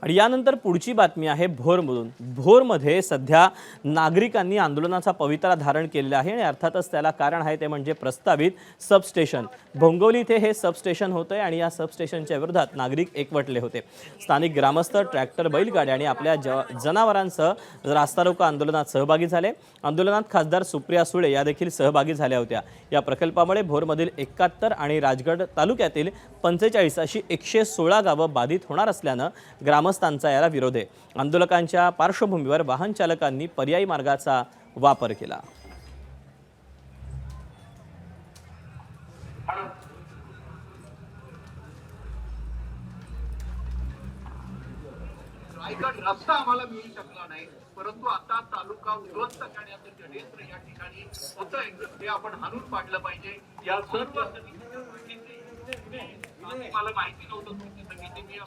आणि यानंतर पुढची बातमी आहे भोरमधून। भोरमध्ये सध्या नागरिकांनी आंदोलनाचा पवित्रा धारण केलेला आहे आणि अर्थातच त्याला कारण आहे ते म्हणजे प्रस्तावित सबस्टेशन। भोंगवली इथे हे सबस्टेशन होते आणि या सबस्टेशनच्या विरोधात नागरिक एकवटले होते। स्थानिक ग्रामस्थ, ट्रॅक्टर, बैलगाड्या आणि आपल्या जनावरांसह रास्ता रोको आंदोलनात सहभागी झाले। आंदोलनात खासदार सुप्रिया सुळे या देखील सहभागी झाल्या होत्या। या प्रकल्पामुळे भोरमधील 71 आणि राजगड तालुक्यातील 45 अशी 116 गावं बाधित होणार असल्यानं ग्रामस्थांचा याला विरोध आहे। आंदोलकांच्या पार्श्वभूमीवर वाहन चालकांनी पर्यायी मार्गाचा वापर केला। रायगड रस्ता आम्हाला मिळू शकला नाही, परंतु आता तालुका उद्ध्वस्त करण्याचं षडयंत्र या ठिकाणी होतंय, ते आपण हाणून पाडलं पाहिजे। या सर्व समितीच्या मला माहिती नव्हतं समितीने